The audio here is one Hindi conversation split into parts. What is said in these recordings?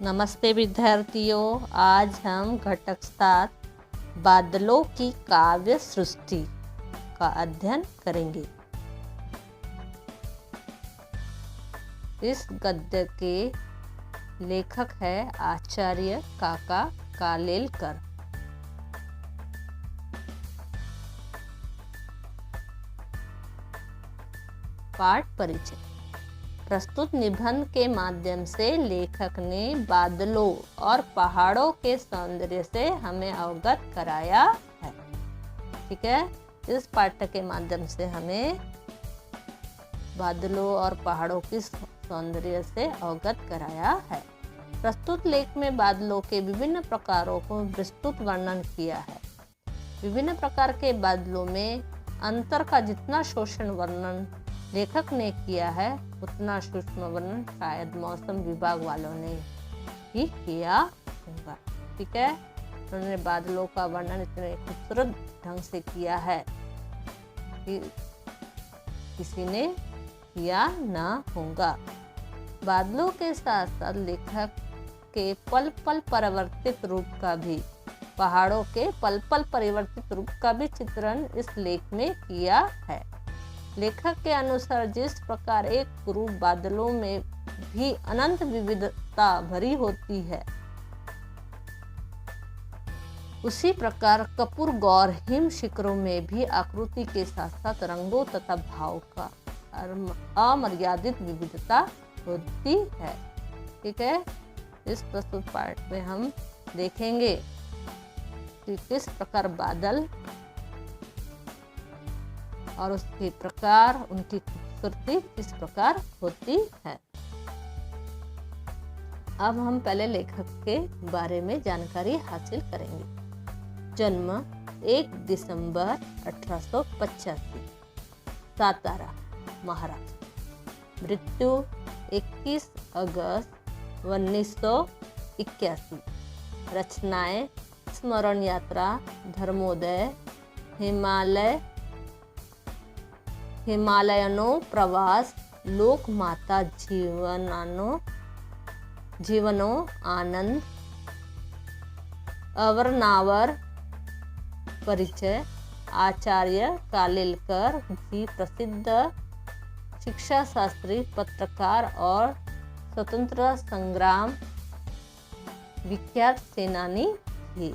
नमस्ते विद्यार्थियों, आज हम घटक 7 बादलों की काव्य सृष्टि का अध्ययन करेंगे। इस गद्य के लेखक है आचार्य काका कालेलकर। पाठ परिचय। प्रस्तुत निबंध के माध्यम से लेखक ने बादलों और पहाड़ों के सौंदर्य से हमें अवगत कराया है। ठीक है, इस पाठ के माध्यम से हमें बादलों और पहाड़ों की सौंदर्य से अवगत कराया है। प्रस्तुत लेख में बादलों के विभिन्न प्रकारों को विस्तृत वर्णन किया है। विभिन्न प्रकार के बादलों में अंतर का जितना शोषण वर्णन लेखक ने किया है, उतना सूक्ष्म वर्णन शायद मौसम विभाग वालों ने ही किया होगा। ठीक है, उन्होंने बादलों का वर्णन इतने खूबसूरत ढंग से किया है कि किसी ने किया ना होगा। बादलों के साथ साथ लेखक के पल पल परिवर्तित रूप का भी, पहाड़ों के पल पल परिवर्तित रूप का भी चित्रण इस लेख में किया है। लेखक के अनुसार जिस प्रकार एक रूप बादलों में भी अनंत विविधता भरी होती है, उसी प्रकार कपूर गौर हिम शिखरों में भी आकृति के साथ साथ रंगों तथा भाव का अमर्यादित विविधता होती है। ठीक है, इस प्रस्तुत पाठ में हम देखेंगे कि किस प्रकार बादल और उसके प्रकार, उनकी खूबसूरती किस प्रकार होती है। अब हम पहले लेखक के बारे में जानकारी हासिल करेंगे। जन्म 1 दिसंबर 1885, सातारा, महाराष्ट्र। मृत्यु 21 अगस्त 1981। रचनाएं: स्मरण यात्रा, धर्मोदय, हिमालयनो प्रवास, लोक माता जीवनो आनंद, अवरनावर। परिचय: आचार्य कालेलकर जी प्रसिद्ध शिक्षा शास्त्री, पत्रकार और स्वतंत्रता संग्राम विख्यात सेनानी थे।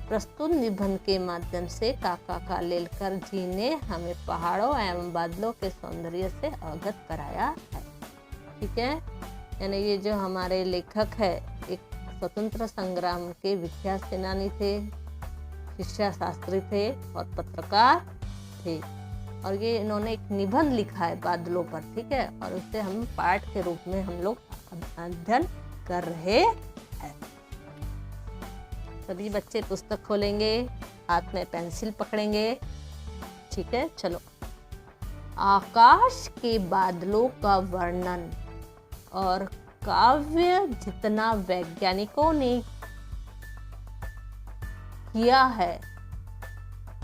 प्रस्तुत निबंध के माध्यम से काका कालेलकर जी ने हमें पहाड़ों एवं बादलों के सौंदर्य से अवगत कराया है। ठीक है, यानी ये जो हमारे लेखक है, एक स्वतंत्र संग्राम के विख्यात सेनानी थे, शिक्षा शास्त्री थे और पत्रकार थे। और ये इन्होंने एक निबंध लिखा है बादलों पर। ठीक है, और उससे हम पाठ के रूप में हम लोग अध्ययन कर रहे हैं। सभी बच्चे पुस्तक खोलेंगे, हाथ में पेंसिल पकड़ेंगे। ठीक है, चलो। आकाश के बादलों का वर्णन और काव्य जितना वैज्ञानिकों ने किया है,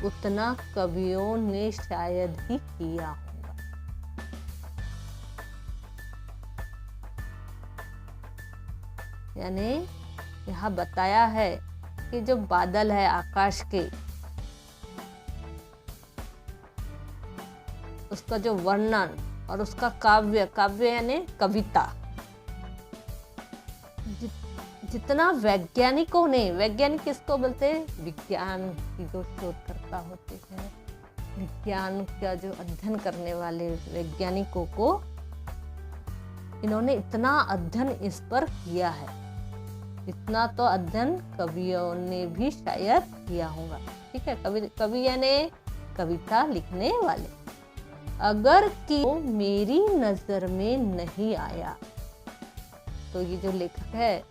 उतना कवियों ने शायद ही किया होगा। यानी यहाँ बताया है कि जो बादल है आकाश के, उसका जो वर्णन और उसका काव्य यानी कविता, जितना वैज्ञानिकों ने, वैज्ञानिक किसको बोलते हैं? विज्ञान की जो शोधकर्ता होते हैं, विज्ञान का जो अध्ययन करने वाले वैज्ञानिकों को, इन्होंने इतना अध्ययन इस पर किया है। इतना तो अध्ययन कवियों ने भी शायद किया होगा। ठीक है, कवि यानी कविता लिखने वाले। अगर कि मेरी नजर में नहीं आया, तो ये जो लेखक है,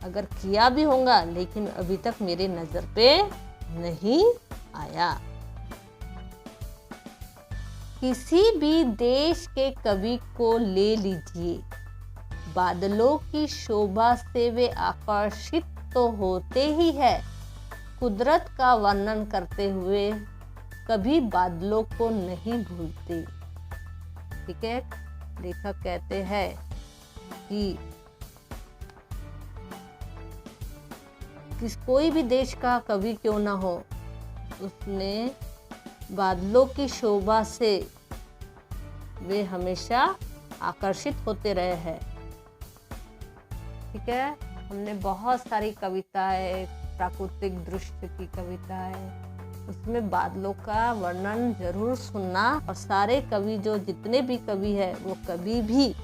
अगर किया भी होगा लेकिन अभी तक मेरे नजर पे नहीं आया। किसी भी देश के कवि को ले लीजिए, बादलों की शोभा से वे आकर्षित तो होते ही है। कुदरत का वर्णन करते हुए कभी बादलों को नहीं भूलते। ठीक है, लेखक कहते हैं कि कोई भी देश का कवि क्यों ना हो, उसने बादलों की शोभा से वे हमेशा आकर्षित होते रहे हैं। ठीक है, हमने बहुत सारी कविताएं, प्राकृतिक दृश्य की कविताएं, उसमें बादलों का वर्णन जरूर सुनना। और सारे कवि, जो जितने भी कवि है, वो कभी भी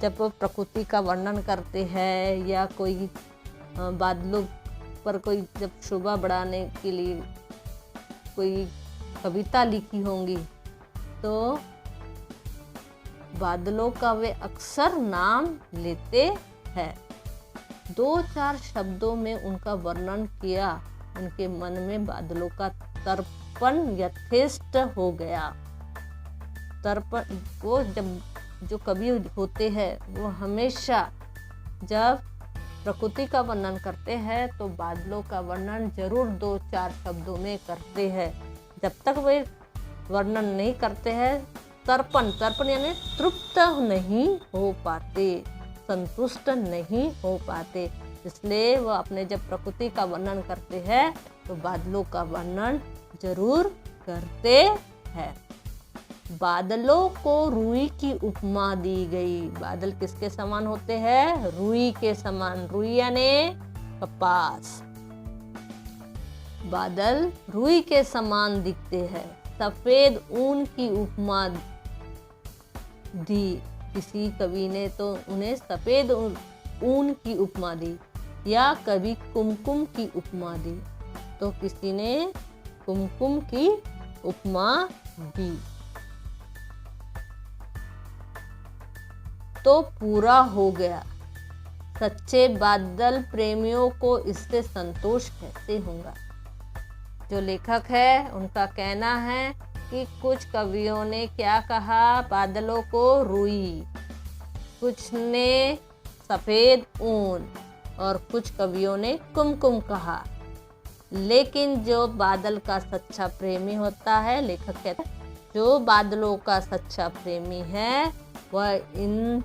जब वो प्रकृति का वर्णन करते हैं या कोई बादलों पर कोई जब शोभा बढ़ाने के लिए कोई कविता लिखी होंगी, तो बादलों का वे अक्सर नाम लेते हैं। 2-4 शब्दों में उनका वर्णन किया, उनके मन में बादलों का तर्पण यथेष्ट हो गया। तर्पण, वो जब जो कवि होते हैं, वो हमेशा जब प्रकृति का वर्णन करते हैं तो बादलों का वर्णन जरूर 2-4 शब्दों में करते हैं। जब तक वे वर्णन नहीं करते हैं, तर्पण यानी तृप्त नहीं हो पाते, संतुष्ट नहीं हो पाते। इसलिए वो अपने जब प्रकृति का वर्णन करते हैं तो बादलों का वर्णन जरूर करते हैं। बादलों को रुई की उपमा दी गई। बादल किसके समान होते हैं? रुई के समान। रुई यानी कपास। बादल रुई के समान दिखते हैं। सफेद ऊन की उपमा दी। किसी कवि ने तो उन्हें सफेद ऊन की उपमा दी, या कभी कुमकुम की उपमा दी, तो किसी ने कुमकुम की उपमा दी। तो पूरा हो गया। सच्चे बादल प्रेमियों को इससे संतोष कैसे होगा? जो लेखक है उनका कहना है कि कुछ कवियों ने क्या कहा, बादलों को रुई, कुछ ने सफेद ऊन, और कुछ कवियों ने कुमकुम कहा। लेकिन जो बादल का सच्चा प्रेमी होता है, लेखक कहता है, जो बादलों का सच्चा प्रेमी है वह इन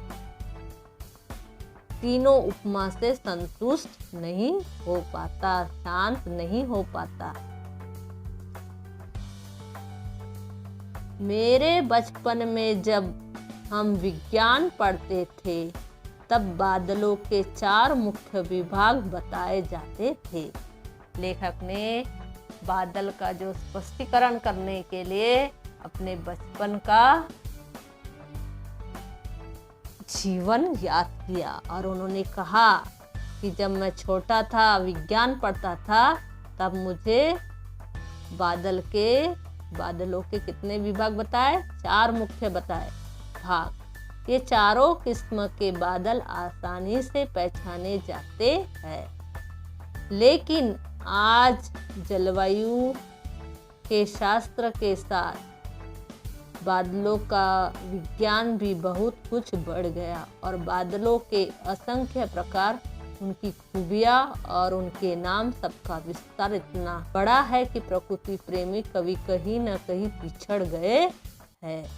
तीनों उपमा से संतुष्ट नहीं हो पाता, शांत नहीं हो पाता। मेरे बचपन में जब हम विज्ञान पढ़ते थे, तब बादलों के 4 मुख्य विभाग बताए जाते थे। लेखक ने बादल का जो स्पष्टीकरण करने के लिए अपने बचपन का जीवन याद किया, और उन्होंने कहा कि जब मैं छोटा था, विज्ञान पढ़ता था, तब मुझे बादलों के कितने विभाग बताए? 4 मुख्य बताए भाग। ये चारों किस्म के बादल आसानी से पहचाने जाते हैं। लेकिन आज जलवायु के शास्त्र के साथ बादलों का विज्ञान भी बहुत कुछ बढ़ गया, और बादलों के असंख्य प्रकार, उनकी खूबियाँ और उनके नाम, सबका विस्तार इतना बड़ा है कि प्रकृति प्रेमी कवि कहीं न कहीं पिछड़ गए हैं।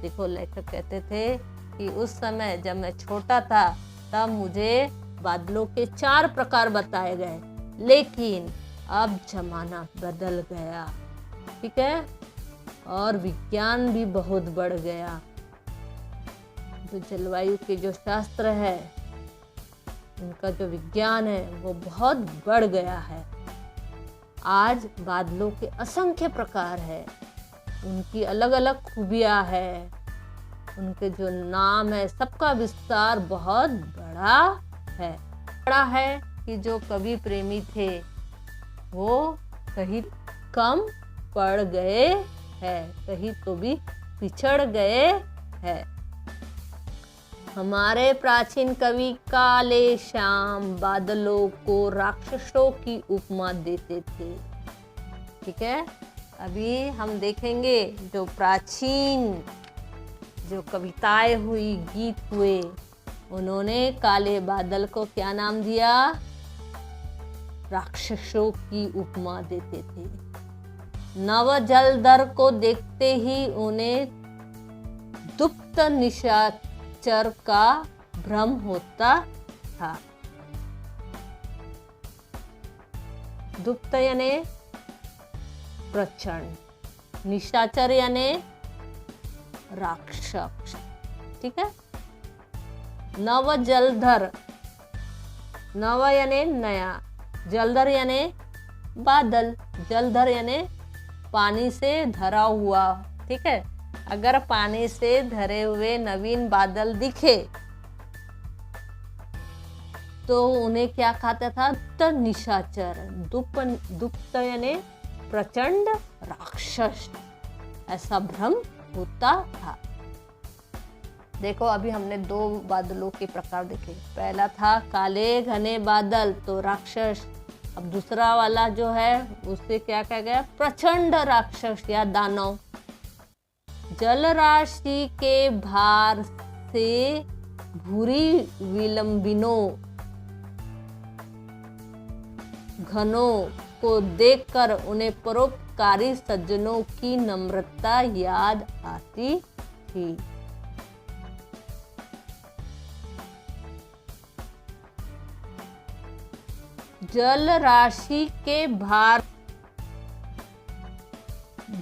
देखो, लेखक कहते थे कि उस समय जब मैं छोटा था, तब मुझे बादलों के 4 प्रकार बताए गए, लेकिन अब जमाना बदल गया। ठीक है, और विज्ञान भी बहुत बढ़ गया। जो जलवायु के जो शास्त्र है, उनका जो विज्ञान है, वो बहुत बढ़ गया है। आज बादलों के असंख्य प्रकार है, उनकी अलग अलग खूबियाँ है, उनके जो नाम है, सबका विस्तार बहुत बड़ा है कि जो कवि प्रेमी थे वो कहीं कम पड़ गए हैं, कहीं तो भी पिछड़ गए हैं। हमारे प्राचीन कवि काले श्याम बादलों को राक्षसों की उपमा देते थे। ठीक है, अभी हम देखेंगे जो प्राचीन जो कविताएं हुई, गीत हुए, उन्होंने काले बादल को क्या नाम दिया? राक्षसों की उपमा देते थे। नव जलधर को देखते ही उन्हें दुप्त निशाचर का भ्रम होता था। दुप्त यानी प्रचंड, निशाचर यानी राक्षस। ठीक है। नव जलधर, नव यानी नया, जलधर यानी बादल, जलधर यानी पानी से धरा हुआ। ठीक है। अगर पानी से धरे हुए नवीन बादल दिखे तो उन्हें क्या कहता था? तो निशाचर। दुप्त यानी प्रचंड राक्षस, ऐसा भ्रम होता था। देखो अभी हमने 2 बादलों के प्रकार देखे। पहला था काले घने बादल, तो राक्षस। अब दूसरा वाला जो है उससे क्या कहा गया? प्रचंड राक्षस या दानव। जल राशि के भार से भूरी विलंबिनों घनों को देखकर उन्हें परोपकारी सज्जनों की नम्रता याद आती थी। जल राशि के भार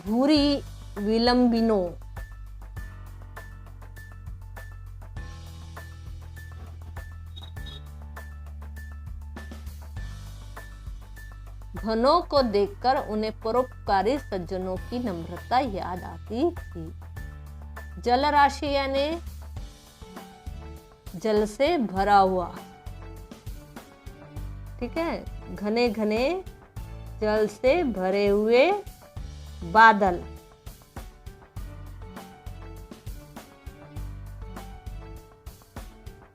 भूरी विलंबिनों घनों को देखकर उन्हें परोपकारी सज्जनों की नम्रता याद आती थी। जल राशि यानी जल से भरा हुआ। ठीक है। घने घने जल से भरे हुए बादल।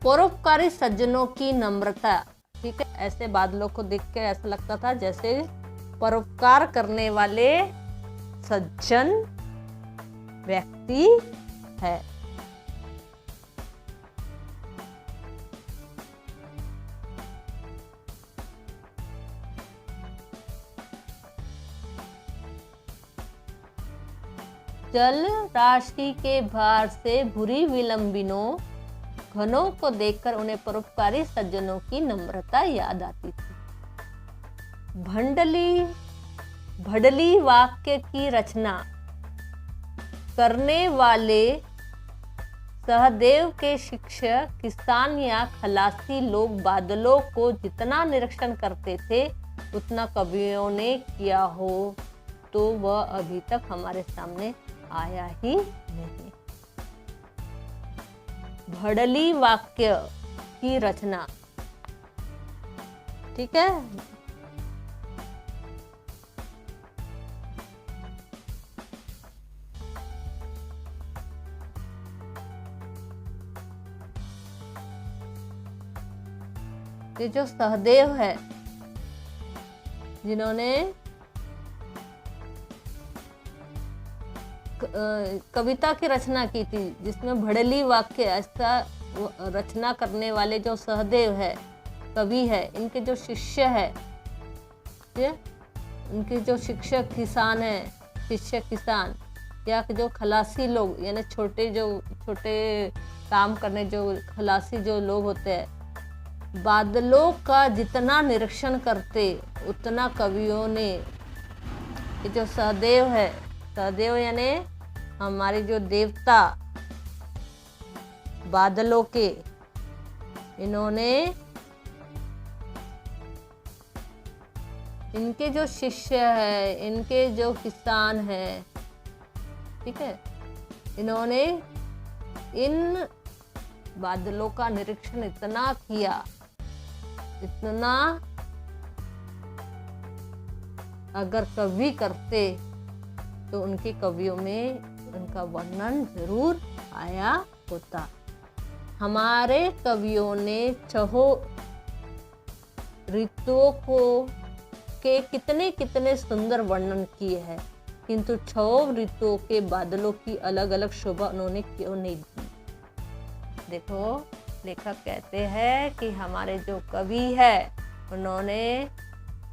परोपकारी सज्जनों की नम्रता। ठीक है। ऐसे बादलों को देख के ऐसा लगता था जैसे परोपकार करने वाले सज्जन व्यक्ति है। जल राशि के भार से भूरी विलंबिनों घनों को देखकर उन्हें परोपकारी सज्जनों की नम्रता याद आती थी। भड़ली वाक्य की रचना करने वाले सहदेव के शिष्य किसान या खलासी लोग बादलों को जितना निरीक्षण करते थे उतना कवियों ने किया हो तो वह अभी तक हमारे सामने आया ही नहीं। भड़ली वाक्य की रचना। ठीक है। ये जो सहदेव है जिन्होंने कविता की रचना की थी जिसमें भड़ली वाक्य, ऐसा रचना करने वाले जो सहदेव है कवि है, इनके जो शिष्य है, उनके जो शिक्षक किसान है, शिष्य किसान या जो खलासी लोग यानी छोटे काम करने जो खलासी जो लोग होते हैं, बादलों का जितना निरीक्षण करते उतना कवियों ने ये जो सहदेव है, सहदेव यानी हमारे जो देवता बादलों के, इन्होंने इनके जो शिष्य है, इनके जो किसान है, ठीक है, इन्होंने इन बादलों का निरीक्षण इतना किया, इतना अगर कवि करते तो उनकी कवियों में उनका वर्णन जरूर आया होता। हमारे कवियों ने छहो ऋतुओं को के कितने कितने सुंदर वर्णन किए हैं, किंतु छह ऋतुओं के बादलों की अलग अलग शोभा उन्होंने क्यों नहीं दी। देखो लेखक कहते हैं कि हमारे जो कवि है उन्होंने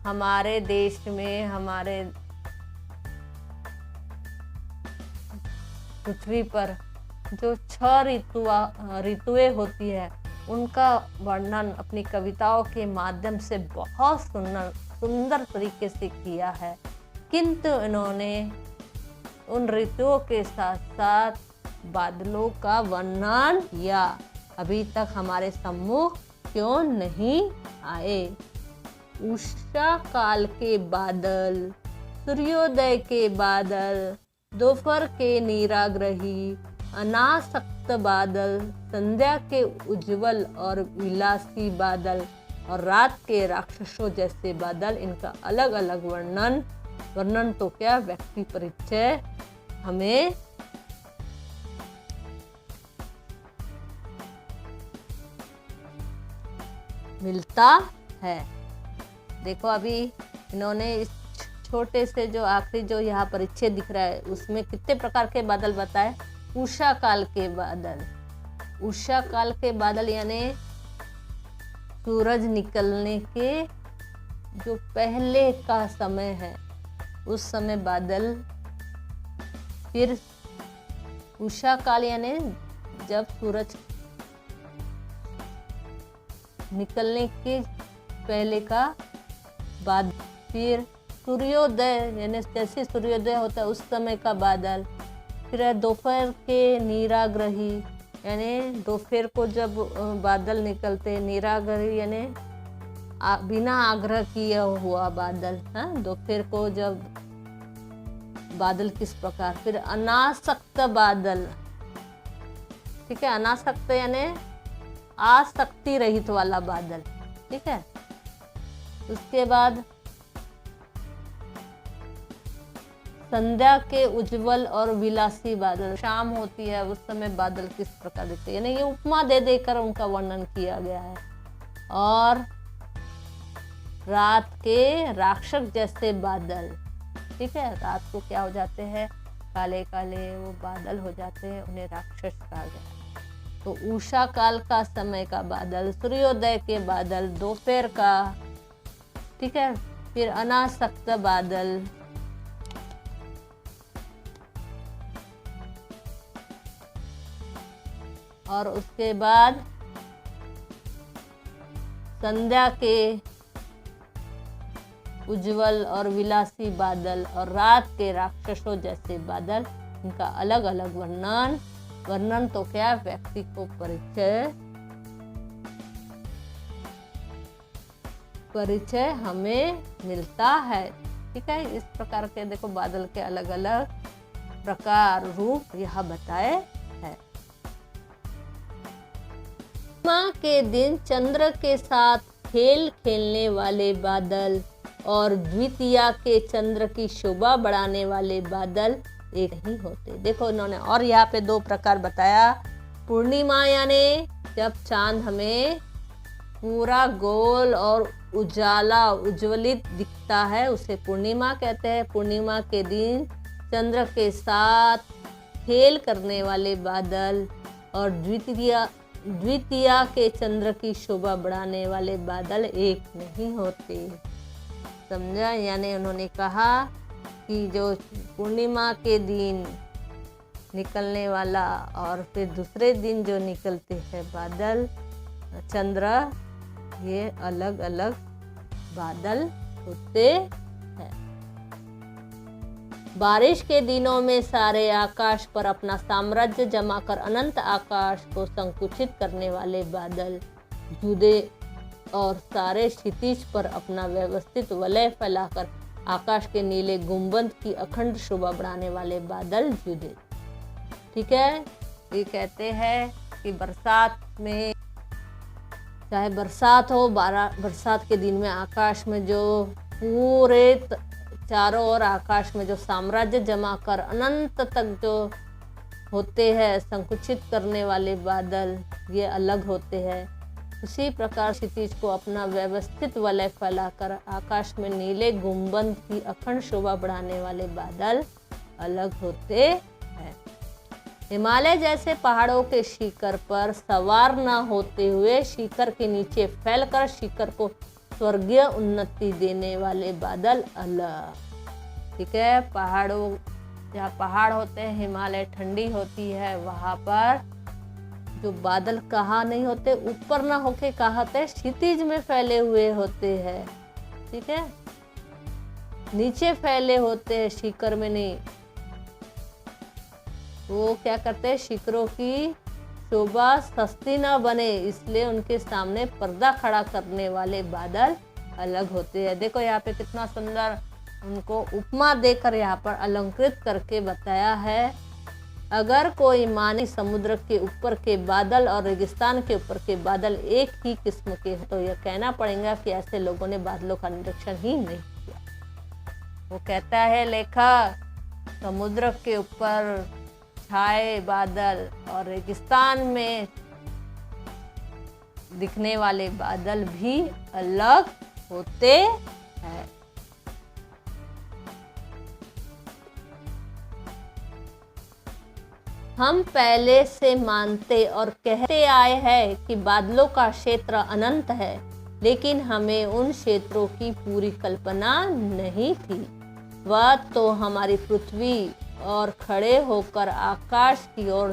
हमारे देश में, हमारे पृथ्वी पर जो 6 ऋतुएं होती है उनका वर्णन अपनी कविताओं के माध्यम से बहुत सुंदर तरीके से किया है, किंतु इन्होंने उन ऋतुओं के साथ साथ बादलों का वर्णन किया। अभी तक हमारे सम्मुख क्यों नहीं आए? उषा काल के बादल, सूर्योदय के बादल, दोपहर के निराग्रही, अनासक्त बादल, संध्या के उज्जवल और विलासी बादल और रात के राक्षसों जैसे बादल, इनका अलग अलग वर्णन तो क्या, व्यक्ति परिचय हमें मिलता है। देखो अभी इन्होंने इस छोटे से जो आखिरी जो यहाँ परिचय दिख रहा है उसमें कितने प्रकार के बादल बताए। उषा काल के बादल, उषा काल के बादल यानी सूरज निकलने के जो पहले का समय है उस समय बादल। फिर उषा काल यानी जब सूरज निकलने के पहले का बादल। फिर सूर्योदय यानी जैसे सूर्योदय होता है उस समय का बादल। फिर दोपहर के निराग्रही यानी दोपहर को जब बादल निकलते, निराग्रही यानी बिना आग्रह किया हुआ बादल। हाँ, दोपहर को जब बादल किस प्रकार। फिर अनासक्त बादल, ठीक है, अनासक्त यानी आसक्ति रहित वाला बादल, ठीक है। उसके बाद संध्या के उज्जवल और विलासी बादल, शाम होती है उस समय बादल किस प्रकार दिखते हैं, यानी ये उपमा दे देकर उनका वर्णन किया गया है। और रात के राक्षस जैसे बादल, ठीक है, रात को क्या हो जाते हैं, काले काले वो बादल हो जाते हैं, उन्हें राक्षस कहा गया। तो उषा काल का समय का बादल, सूर्योदय के बादल, दोपहर का, ठीक है। फिर अनासक्त बादल, और उसके बाद संध्या के उज्जवल और विलासी बादल और रात के राक्षसों जैसे बादल, इनका अलग अलग वर्णन तो क्या, व्यक्ति को परिचय हमें मिलता है, ठीक है। इस प्रकार के देखो बादल के अलग अलग प्रकार रूप यह बताए हैं। पूर्णिमा के दिन चंद्र के साथ खेल खेलने वाले बादल और द्वितीया के चंद्र की शोभा बढ़ाने वाले बादल एक नहीं होते। देखो इन्होंने और यहाँ पे दो प्रकार बताया। पूर्णिमा यानी जब चांद हमें पूरा गोल और उजाला उज्ज्वलित दिखता है उसे पूर्णिमा कहते हैं। पूर्णिमा के दिन चंद्र के साथ खेल करने वाले बादल और द्वितीया के चंद्र की शोभा बढ़ाने वाले बादल एक नहीं होते। समझा? यानी उन्होंने कहा कि जो पूर्णिमा के दिन निकलने वाला और फिर दूसरे दिन जो निकलते हैं बादल चंद्र, ये अलग अलग बादल होते हैं। बारिश के दिनों में सारे आकाश पर अपना साम्राज्य जमाकर अनंत आकाश को संकुचित करने वाले बादल जुदे और सारे क्षितिज पर अपना व्यवस्थित वलय फैलाकर आकाश के नीले गुंबद की अखंड शोभा बढ़ाने वाले बादल जुदे। ठीक है, ये कहते हैं कि बरसात में, चाहे बरसात हो, बरसात के दिन में आकाश में जो पूरे चारों ओर आकाश में जो साम्राज्य जमा कर अनंत तक जो होते हैं संकुचित करने वाले बादल, ये अलग होते हैं। उसी प्रकार क्षितिज को अपना व्यवस्थित वलय फैलाकर आकाश में नीले गुंबद की अखंड शोभा बढ़ाने वाले बादल अलग होते हैं। हिमालय जैसे पहाड़ों के शिखर पर सवार न होते हुए शिखर के नीचे फैलकर शिखर को स्वर्गीय उन्नति देने वाले बादल अलग। ठीक है, पहाड़ों, जहाँ पहाड़ होते हैं, हिमालय ठंडी होती है, वहाँ पर जो बादल कहाँ नहीं होते, ऊपर ना होके कहाँ होते, क्षितिज में फैले हुए होते हैं, ठीक है, नीचे फैले होते हैं, शिखर में नहीं। वो क्या करते हैं, शिखरों की शोभा सस्ती ना बने, इसलिए उनके सामने पर्दा खड़ा करने वाले बादल अलग होते हैं। देखो यहाँ पे कितना सुंदर उनको उपमा देकर यहाँ पर अलंकृत करके बताया है। अगर कोई माने समुद्र के ऊपर के बादल और रेगिस्तान के ऊपर के बादल एक ही किस्म के हो, तो यह कहना पड़ेगा कि ऐसे लोगों ने बादलों का निरीक्षण ही नहीं किया। वो कहता है लेखक, समुद्र के ऊपर छाए बादल और रेगिस्तान में दिखने वाले बादल भी अलग होते हैं। हम पहले से मानते और कहते आए हैं कि बादलों का क्षेत्र अनंत है, लेकिन हमें उन क्षेत्रों की पूरी कल्पना नहीं थी। वह तो हमारी पृथ्वी और खड़े होकर आकाश की ओर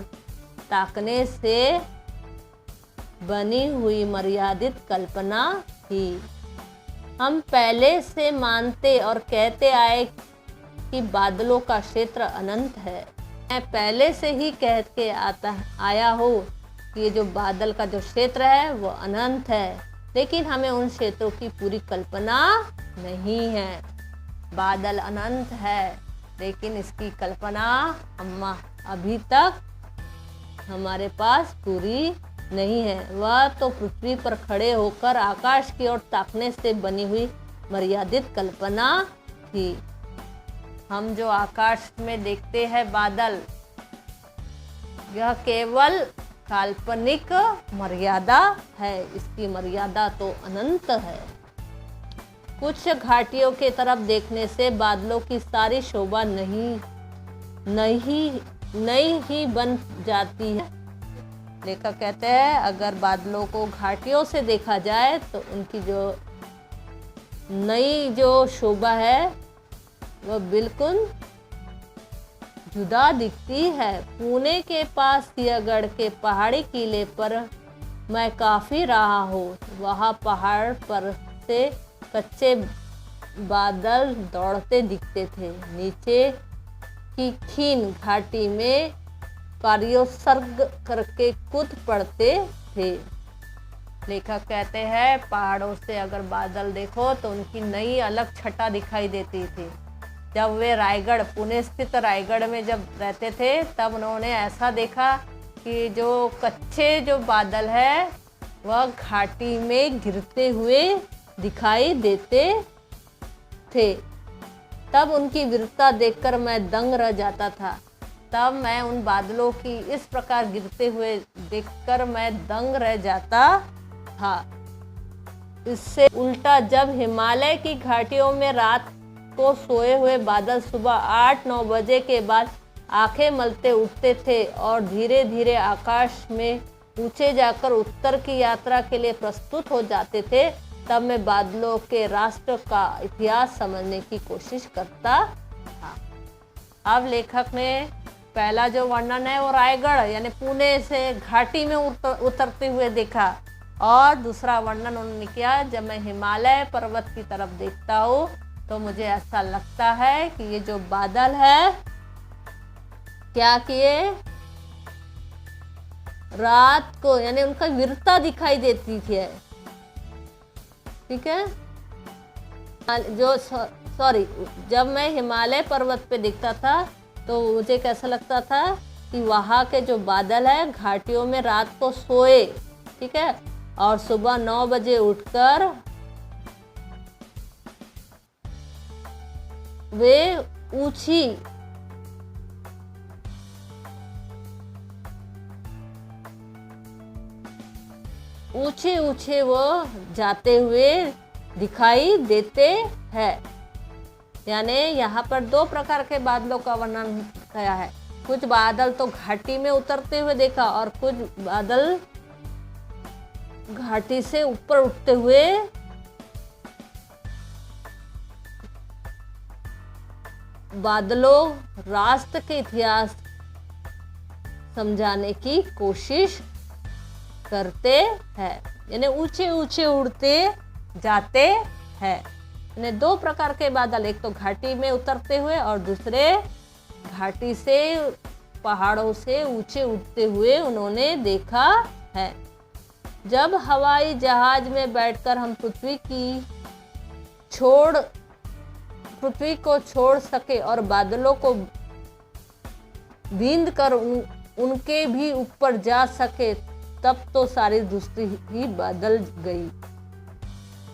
ताकने से बनी हुई मर्यादित कल्पना थी। हम पहले से मानते और कहते आए कि बादलों का क्षेत्र अनंत है। मैं पहले से ही कह के आया हूँ कि ये जो बादल का जो क्षेत्र है वो अनंत है, लेकिन हमें उन क्षेत्रों की पूरी कल्पना नहीं है। बादल अनंत है, लेकिन इसकी कल्पना हम अभी तक हमारे पास पूरी नहीं है। वह तो पृथ्वी पर खड़े होकर आकाश की ओर ताकने से बनी हुई मर्यादित कल्पना थी। हम जो आकाश में देखते हैं बादल, यह केवल काल्पनिक मर्यादा है, इसकी मर्यादा तो अनंत है। कुछ घाटियों के तरफ देखने से बादलों की सारी शोभा नई ही बन जाती है। लेखक कहते हैं अगर बादलों को घाटियों से देखा जाए तो उनकी जो नई जो शोभा है वह बिल्कुल जुदा दिखती है। पुणे के पास सिंहगढ़ के पहाड़ी किले पर मैं काफ़ी रहा हूँ। वहाँ पहाड़ पर से कच्चे बादल दौड़ते दिखते थे। नीचे की खीन घाटी में कार्योत्सर्ग करके कूद पड़ते थे। लेखक कहते हैं पहाड़ों से अगर बादल देखो तो उनकी नई अलग छटा दिखाई देती थी। जब वे रायगढ़, पुणे स्थित रायगढ़ में जब रहते थे तब उन्होंने ऐसा देखा कि जो कच्चे जो बादल है वह घाटी में गिरते हुए दिखाई देते थे। तब उनकी वीरता देखकर मैं दंग रह जाता था। तब मैं उन बादलों की इस प्रकार गिरते हुए देखकर मैं दंग रह जाता था। इससे उल्टा जब हिमालय की घाटियों में रात को सोए हुए बादल सुबह 8-9 बजे के बाद आंखें मलते उठते थे और धीरे धीरे आकाश में ऊंचे जाकर उत्तर की यात्रा के लिए प्रस्तुत हो जाते थे, तब मैं बादलों के राष्ट्र का इतिहास समझने की कोशिश करता था। अब लेखक ने पहला जो वर्णन है वो रायगढ़ यानी पुणे से घाटी में उतरते हुए देखा, और दूसरा वर्णन उन्होंने किया जब मैं हिमालय पर्वत की तरफ देखता हूँ तो मुझे ऐसा लगता है कि ये जो बादल है क्या किए, रात को यानी उनका वीरता दिखाई देती थी। ठीक है, जो जब मैं हिमालय पर्वत पे दिखता था तो मुझे कैसा लगता था कि वहाँ के जो बादल है घाटियों में रात को सोए, ठीक है, और सुबह 9 बजे उठकर वे ऊंचे वो जाते हुए दिखाई देते हैं। यानी यहाँ पर 2 प्रकार के बादलों का वर्णन किया है। कुछ बादल तो घाटी में उतरते हुए देखा और कुछ बादल घाटी से ऊपर उठते हुए बादलों राष्ट्र के इतिहास समझाने की कोशिश करते हैं, यानी ऊंचे ऊंचे उड़ते जाते हैं। यानी दो प्रकार के बादल, एक तो घाटी में उतरते हुए और दूसरे घाटी से पहाड़ों से ऊंचे उठते हुए उन्होंने देखा है। जब हवाई जहाज में बैठकर हम पृथ्वी को छोड़ सके और बादलों को बींद कर उनके भी ऊपर जा सके, तब तो सारी दृष्टि ही बदल गई।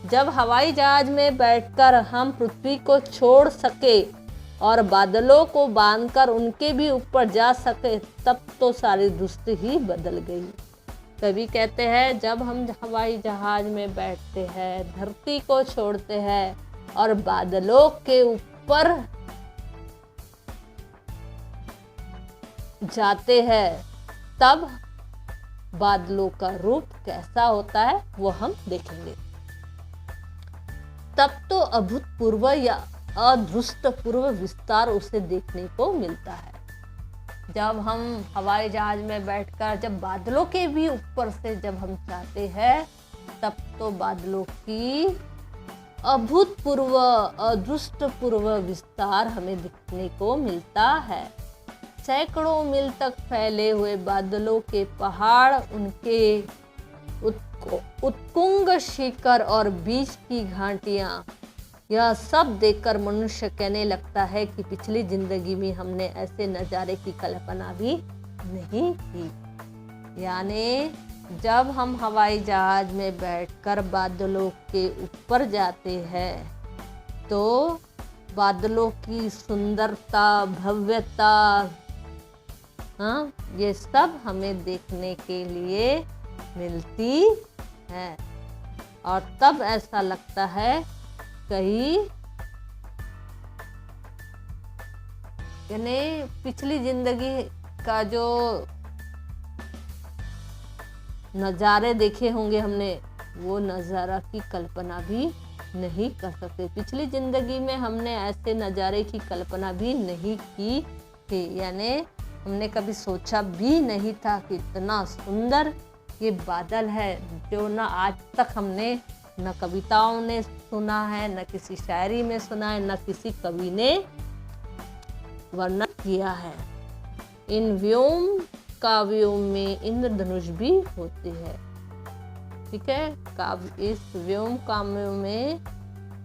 जब हवाई जहाज में बैठकर हम पृथ्वी को छोड़ सके और बादलों को बांधकर उनके भी ऊपर जा सके, तब तो सारी दृष्टि ही बदल गई। कवि कहते हैं, जब हम हवाई जहाज में बैठते हैं, धरती को छोड़ते हैं और बादलों के ऊपर जाते हैं, तब बादलों का रूप कैसा होता है वो हम देखेंगे। तब तो अभूतपूर्व या अदृष्टपूर्व विस्तार उसे देखने को मिलता है। जब हम हवाई जहाज में बैठकर जब बादलों के भी ऊपर से जब हम जाते हैं, तब तो बादलों की अभूतपूर्व अदृष्टपूर्व विस्तार हमें देखने को मिलता है। सैकड़ों मील तक फैले हुए बादलों के पहाड़, उनके उत्तुंग शिखर और बीच की घाटियां, यह सब देखकर मनुष्य कहने लगता है कि पिछली जिंदगी में हमने ऐसे नज़ारे की कल्पना भी नहीं की। यानी जब हम हवाई जहाज में बैठकर बादलों के ऊपर जाते हैं, तो बादलों की सुंदरता, भव्यता, ये सब हमें देखने के लिए मिलती है। और तब ऐसा लगता है कहीं यानी पिछली जिंदगी का जो नज़ारे देखे होंगे हमने, वो नज़ारा की कल्पना भी नहीं कर सकते। पिछली जिंदगी में हमने ऐसे नज़ारे की कल्पना भी नहीं की थी, यानी हमने कभी सोचा भी नहीं था कि इतना सुंदर ये बादल है, जो ना आज तक हमने न कविताओं ने सुना है, न किसी शायरी में सुना है, न किसी कवि ने वर्णन किया है। इन व्योम काव्यों में इंद्रधनुष भी होते हैं। ठीक है, काव्य इस व्योम काव्यों में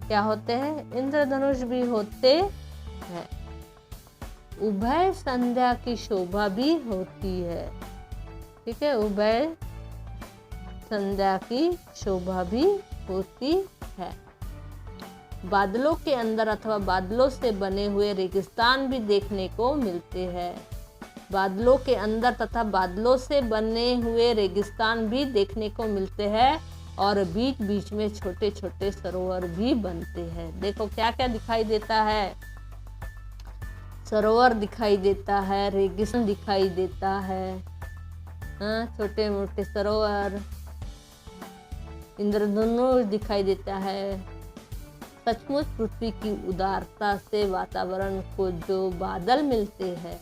क्या होते हैं? इंद्रधनुष भी होते हैं। उभय संध्या की शोभा भी होती है। ठीक है, उभय संध्या की शोभा भी होती है। बादलों के अंदर अथवा बादलों से बने हुए रेगिस्तान भी देखने को मिलते हैं। बादलों के अंदर तथा बादलों से बने हुए रेगिस्तान भी देखने को मिलते हैं, और बीच बीच में छोटे छोटे सरोवर भी बनते हैं। देखो क्या क्या दिखाई देता है, सरोवर दिखाई देता है, रेगिस्तान दिखाई देता है, छोटे मोटे सरोवर, इंद्रधनुष दिखाई देता है। सचमुच पृथ्वी की उदारता से वातावरण को जो बादल मिलते हैं,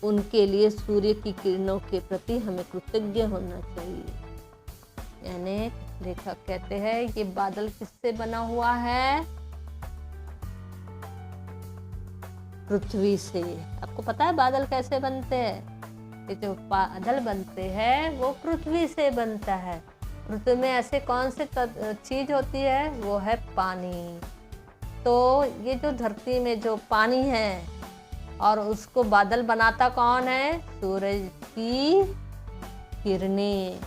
उनके लिए सूर्य की किरणों के प्रति हमें कृतज्ञ होना चाहिए। यानी लेखक कहते हैं ये बादल किससे बना हुआ है? पृथ्वी से। आपको पता है बादल कैसे बनते हैं? ये जो बादल बनते हैं वो पृथ्वी से बनता है। पृथ्वी में ऐसे कौन से चीज होती है? वो है पानी। तो ये जो धरती में जो पानी है, और उसको बादल बनाता कौन है? सूरज की किरणें।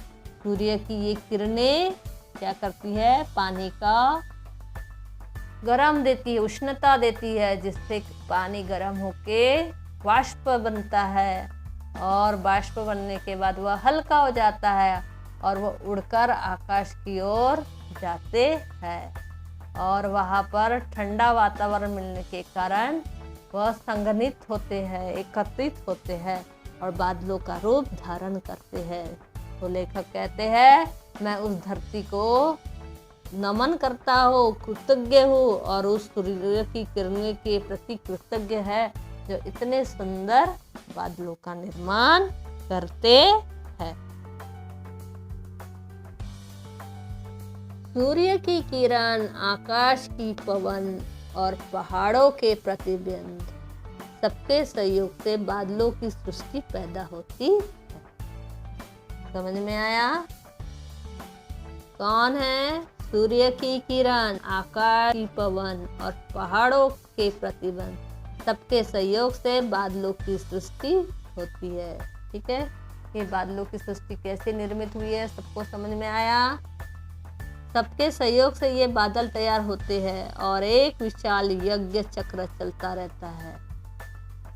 सूर्य की ये किरणें क्या करती है? पानी का गरम देती है, उष्णता देती है, जिससे पानी गरम होके वाष्प बनता है, और वाष्प बनने के बाद वह हल्का हो जाता है और वह उड़कर आकाश की ओर जाते हैं, और वहाँ पर ठंडा वातावरण मिलने के कारण वह संघनित होते हैं, एकत्रित होते हैं और बादलों का रूप धारण करते हैं। तो लेखक कहते हैं मैं उस धरती को नमन करता हूँ, कृतज्ञ हूँ, और उस सूर्य की किरणों के प्रति कृतज्ञ है जो इतने सुंदर बादलों का निर्माण करते हैं। सूर्य की किरण, आकाश की पवन और पहाड़ों के प्रतिबिंब सबके सहयोग से बादलों की सृष्टि पैदा होती है। समझ में आया? कौन है? सूर्य की किरण, आकाश की पवन और पहाड़ों के प्रतिबिंब सबके सहयोग से बादलों की सृष्टि होती है। ठीक है, ये बादलों की सृष्टि कैसे निर्मित हुई है सबको समझ में आया? सबके सहयोग से ये बादल तैयार होते हैं और एक विशाल यज्ञ चक्र चलता रहता है।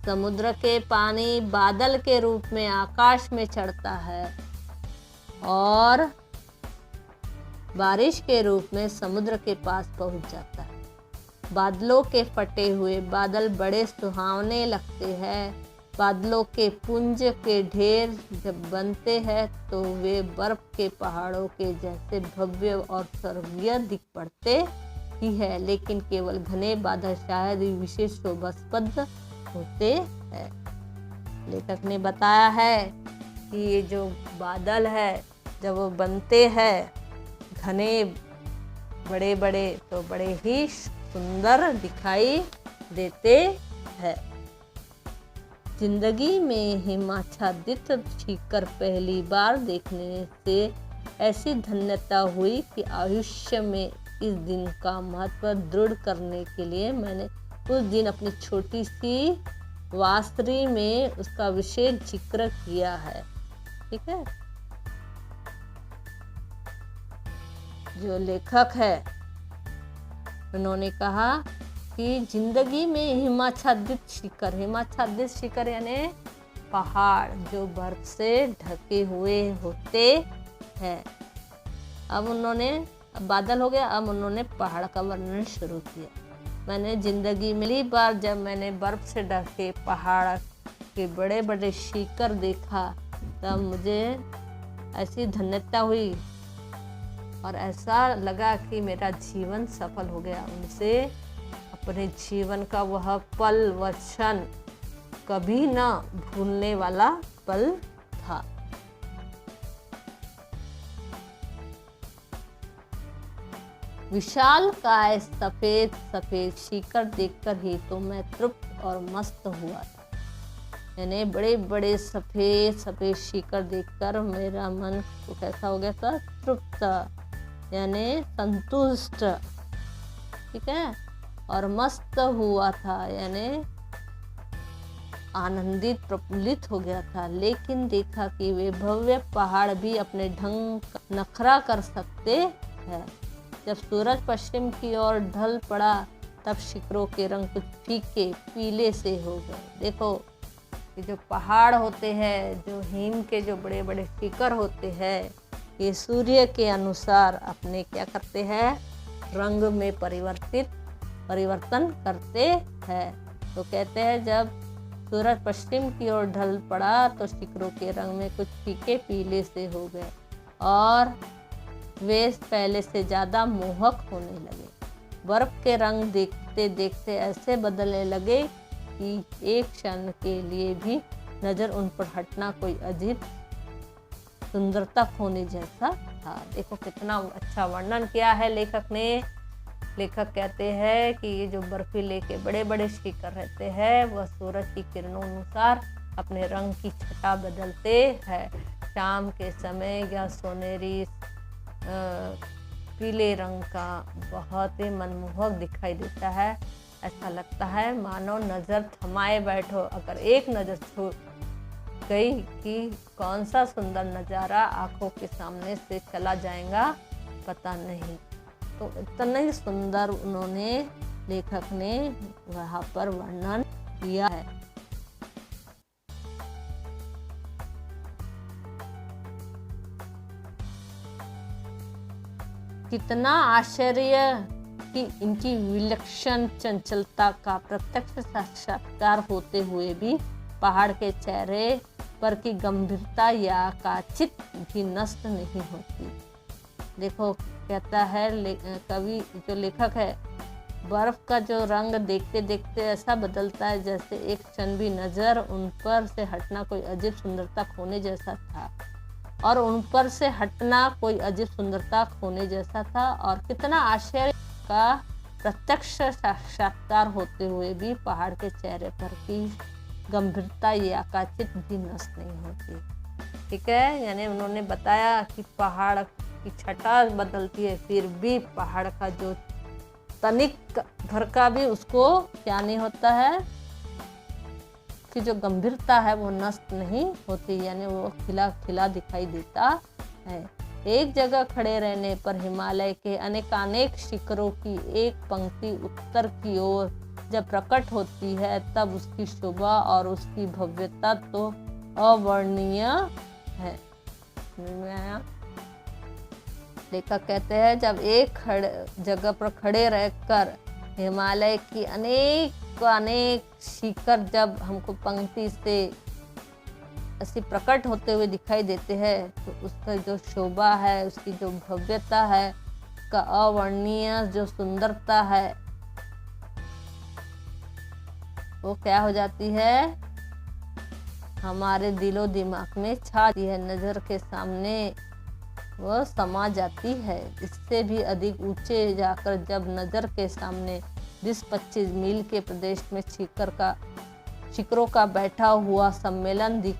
समुद्र के पानी बादल के रूप में आकाश में चढ़ता है और बारिश के रूप में समुद्र के पास पहुंच जाता है। बादलों के फटे हुए बादल बड़े सुहावने लगते हैं। बादलों के पुंज के ढेर जब बनते हैं तो वे बर्फ के पहाड़ों के जैसे भव्य और स्वर्गीय दिख पड़ते ही है, लेकिन केवल घने बादल शायद ही विशेष शोभास्पद होते हैं। लेखक ने बताया है कि ये जो बादल है जब वो बनते हैं घने बड़े बड़े तो बड़े ही सुंदर दिखाई देते हैं। जिंदगी में हिमाच्छादित शिखर पहली बार देखने से ऐसी धन्यता हुई कि आयुष्य में इस दिन का महत्व दृढ़ करने के लिए मैंने उस दिन अपनी छोटी सी वासरी में उसका विशेष जिक्र किया है। ठीक है, जो लेखक है उन्होंने कहा कि जिंदगी में हिमाच्छादित शिखर यानी पहाड़ जो बर्फ से ढके हुए होते हैं। अब बादल हो गया, अब उन्होंने पहाड़ का वर्णन शुरू किया। मैंने जिंदगी में पहली बार जब मैंने बर्फ से ढके पहाड़ के बड़े बड़े शिखर देखा तब मुझे ऐसी धन्यता हुई और ऐसा लगा कि मेरा जीवन सफल हो गया। उनसे अपने जीवन का वह पल व क्षण कभी न भूलने वाला पल था। विशाल काय सफेद सफेद शिखर देखकर ही तो मैं तृप्त और मस्त हुआ था। यानी बड़े बड़े सफेद सफेद शिखर देखकर मेरा मन तो कैसा हो गया था? तृप्त यानी संतुष्ट। ठीक है, और मस्त हुआ था यानी आनंदित प्रफुल्लित हो गया था। लेकिन देखा कि वे भव्य पहाड़ भी अपने ढंग का नखरा कर सकते हैं। जब सूरज पश्चिम की ओर ढल पड़ा तब शिखरों के रंग कुछ फीके पीले से हो गए। देखो ये जो पहाड़ होते हैं, जो हिम के जो बड़े बड़े शिखर होते हैं, ये सूर्य के अनुसार अपने क्या करते हैं? रंग में परिवर्तन करते हैं। तो कहते हैं जब सूरज पश्चिम की ओर ढल पड़ा तो शिखरों के रंग में कुछ फीके पीले से हो गए और वे पहले से ज़्यादा मोहक होने लगे। बर्फ के रंग देखते देखते ऐसे बदलने लगे कि एक क्षण के लिए भी नज़र उन पर हटना कोई अजीब सुंदरता खोने जैसा था। देखो कितना अच्छा वर्णन किया है लेखक ने। लेखक कहते हैं कि ये जो बर्फीले के बड़े बड़े शिखर रहते हैं वह सूरज की किरणों अनुसार अपने रंग की छटा बदलते हैं। शाम के समय या सोनेरी पीले रंग का बहुत ही मनमोहक दिखाई देता है। ऐसा लगता है मानो नज़र थमाए बैठो। अगर एक नज़र छूट गई कि कौन सा सुंदर नज़ारा आंखों के सामने से चला जाएगा पता नहीं। तो इतना ही सुंदर उन्होंने लेखक ने वहाँ पर वर्णन किया है। कितना आश्चर्य कि इनकी विलक्षण चंचलता का प्रत्यक्ष साक्षात्कार होते हुए भी पहाड़ के चेहरे पर की गंभीरता या काचित भी नष्ट नहीं होती। देखो कहता है कवि जो लेखक है, बर्फ का जो रंग देखते देखते ऐसा बदलता है जैसे एक क्षण भी नज़र उन पर से हटना कोई अजीब सुंदरता खोने जैसा था। और उन पर से हटना कोई अजीब सुंदरता खोने जैसा था। और कितना आश्चर्य का प्रत्यक्ष साक्षात्कार होते हुए भी पहाड़ के चेहरे पर की गंभीरता या काचित भी नष्ट नहीं होती। ठीक है, यानी उन्होंने बताया कि पहाड़ की छटा बदलती है, फिर भी पहाड़ का जो तनिक भर का भी उसको क्या नहीं होता है कि जो गंभीरता है वो नष्ट नहीं होती, यानी वो खिला खिला दिखाई देता है। एक जगह खड़े रहने पर हिमालय के अनेकानेक शिखरों की एक पंक्ति उत्तर की ओर जब प्रकट होती है तब उसकी शोभा और उसकी भव्यता तो अवर्णनीय है। लेखक कहते हैं जब एक जगह पर खड़े रहकर हिमालय की अनेक शिखर जब हमको पंक्ति से ऐसी प्रकट होते हुए दिखाई देते हैं तो उसका जो शोभा है, उसकी जो भव्यता है, उसका अवर्णनीय जो सुंदरता है वो क्या हो जाती है, हमारे दिलो दिमाग में छाती है, नज़र के सामने वो समा जाती है। इससे भी अधिक ऊंचे जाकर जब नज़र के सामने 20-25 मील के प्रदेश में शिखरों का बैठा हुआ सम्मेलन दिख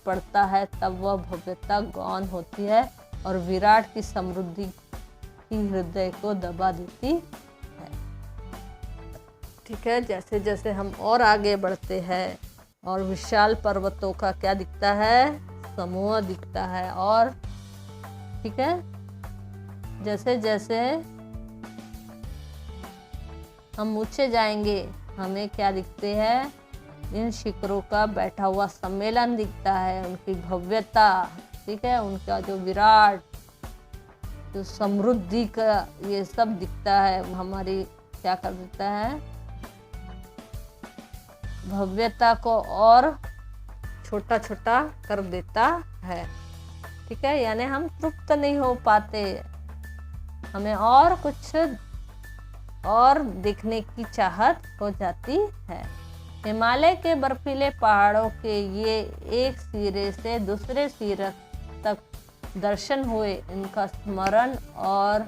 पड़ता है तब वह भव्यता गौण होती है और विराट की समृद्धि की हृदय को दबा देती है। ठीक है, जैसे जैसे हम और आगे बढ़ते हैं और विशाल पर्वतों का क्या दिखता है, समूह दिखता है। और ठीक है, जैसे जैसे हम ऊंचे जाएंगे हमें क्या दिखते हैं, इन शिखरों का बैठा हुआ सम्मेलन दिखता है, उनकी भव्यता, ठीक है, उनका जो विराट, जो समृद्धि का ये सब दिखता है, हमारी क्या कर देता है, भव्यता को और छोटा छोटा कर देता है। ठीक है, यानी हम तृप्त नहीं हो पाते, हमें और कुछ और देखने की चाहत हो जाती है। हिमालय के बर्फीले पहाड़ों के ये एक सिरे से दूसरे सिरे तक दर्शन हुए, इनका स्मरण और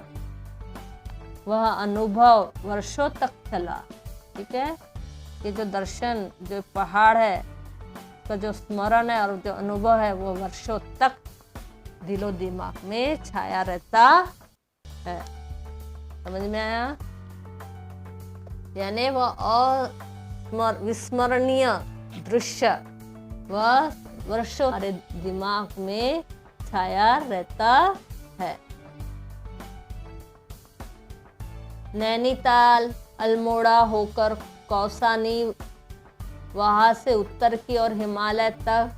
वह अनुभव वर्षों तक चला। ठीक है, ये जो दर्शन, जो पहाड़ है, उसका जो स्मरण है और जो अनुभव है वो वर्षों तक दिलो दिमाग में छाया रहता है। समझ में आया? यानी वह विस्मरणीय दृश्य वह वर्षों हमारे दिमाग में छाया रहता है। नैनीताल, अल्मोड़ा होकर कौसानी, वहां से उत्तर की ओर हिमालय तक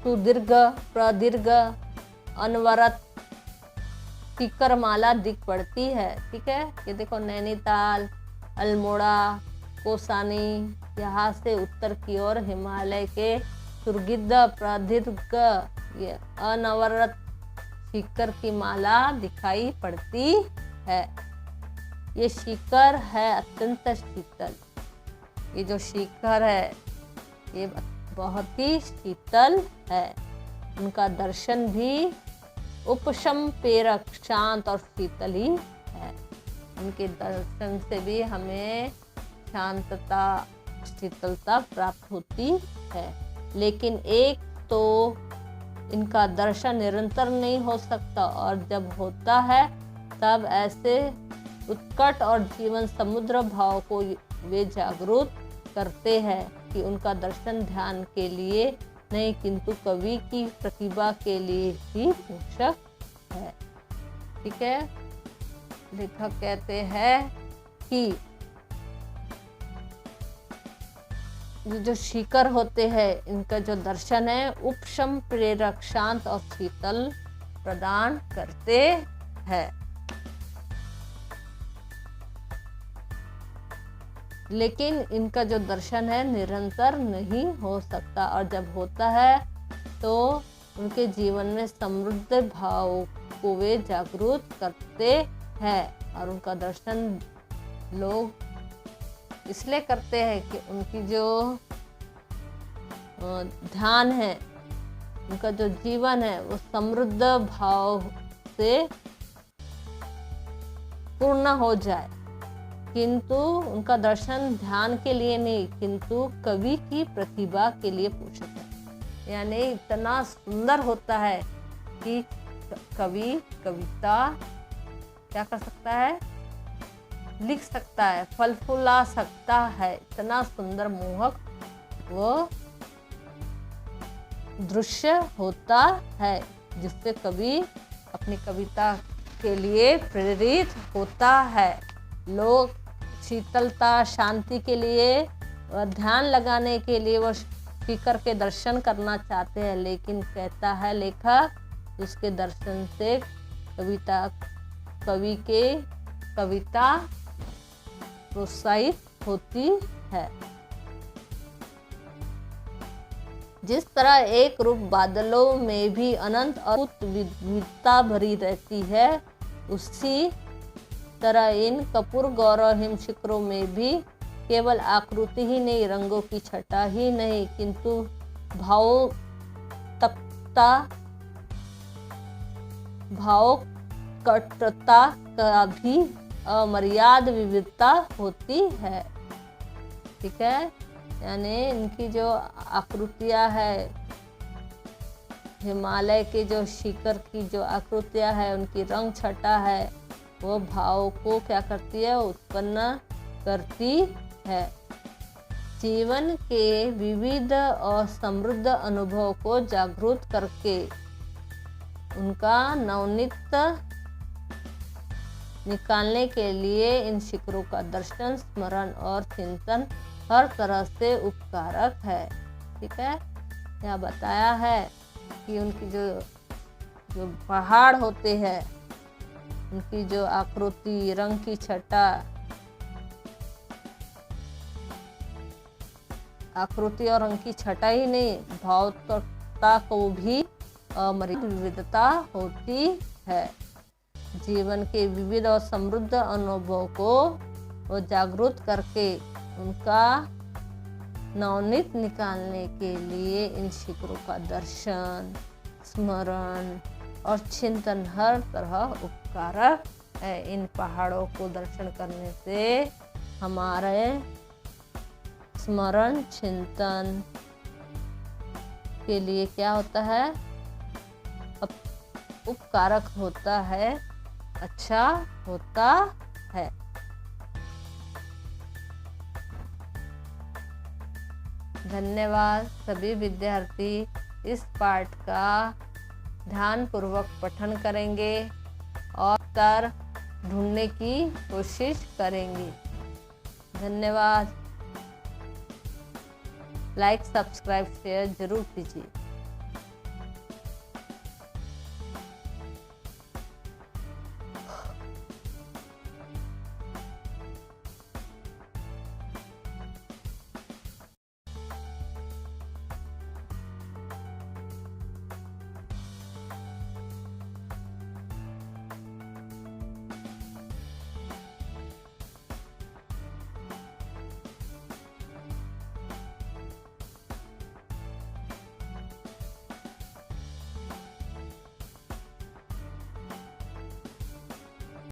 सुदीर्घ प्रदीर्घ अनवरत शिखरमाला दिख पड़ती है। ठीक है, ये देखो नैनीताल, अल्मोड़ा, कौसानी, यहाँ से उत्तर की ओर हिमालय के सुदीर्घ प्रदीर्घ ये अनवरत शिखर की माला दिखाई पड़ती है। ये शिखर है अत्यंत शीतल, ये जो शिखर है ये बहुत ही शीतल है। उनका दर्शन भी उपशम प्रेरक, शांत और शीतल ही है। उनके दर्शन से भी हमें शांतता, शीतलता प्राप्त होती है। लेकिन एक तो इनका दर्शन निरंतर नहीं हो सकता और जब होता है तब ऐसे उत्कट और जीवन समुद्र भाव को वे जागरूक करते हैं कि उनका दर्शन ध्यान के लिए नहीं किंतु कवि की प्रतिभा के लिए ही पोषक है। ठीक है, लेखक कहते हैं कि जो शिखर होते हैं इनका जो दर्शन है उपशम प्रेरक, शांत और शीतल प्रदान करते हैं। लेकिन इनका जो दर्शन है निरंतर नहीं हो सकता और जब होता है तो उनके जीवन में समृद्ध भाव को वे जागरूक करते हैं। और उनका दर्शन लोग इसलिए करते हैं कि उनकी जो ध्यान है उनका जो जीवन है वो समृद्ध भाव से पूर्ण हो जाए। किंतु उनका दर्शन ध्यान के लिए नहीं, किंतु कवि की प्रतिभा के लिए पोषक है। यानी इतना सुंदर होता है कि कवि कविता क्या कर सकता है, लिख सकता है, फल फुला सकता है। इतना सुंदर मोहक वो दृश्य होता है जिससे कवि अपनी कविता के लिए प्रेरित होता है। लोग शीतलता, शांति के लिए, ध्यान लगाने के लिए वो शिखर के दर्शन करना चाहते हैं, लेकिन कहता है लेखक उसके दर्शन से कवि के कविता प्रोत्साहित होती है। जिस तरह एक रूप बादलों में भी अनंत और विविधता भरी रहती है, उसी तरह इन कपूर गौरव हिम शिखरों में भी केवल आकृति ही नहीं, रंगों की छटा ही नहीं, किंतु भावकटता का भी अमर्याद विविधता होती है। ठीक है, यानी इनकी जो आकृतियां है, हिमालय के जो शिखर की जो आकृतियां है, उनकी रंग छटा है, वो भाव को क्या करती है, उत्पन्न करती है। जीवन के विविध और समृद्ध अनुभव को जागृत करके उनका नवनीत निकालने के लिए इन शिखरों का दर्शन, स्मरण और चिंतन हर तरह से उपकारक है। ठीक है, यह बताया है कि उनकी जो पहाड़ होते हैं, उनकी जो आकृति, रंग की छटा, आकृति और रंग की छटा ही नहीं, भावुकता को भी अमर्याद विविधता होती है। जीवन के विविध और समृद्ध अनुभव को वो जागृत करके उनका नवनीत निकालने के लिए इन शिखरों का दर्शन, स्मरण और चिंतन हर तरह उपकारक है। इन पहाड़ों को दर्शन करने से हमारे स्मरण, चिंतन के लिए क्या होता है, उपकारक होता है, अच्छा होता है। धन्यवाद। सभी विद्यार्थी इस पाठ का ध्यानपूर्वक पठन करेंगे और उत्तर ढूंढने की कोशिश करेंगे। धन्यवाद। लाइक, सब्सक्राइब, शेयर जरूर कीजिए।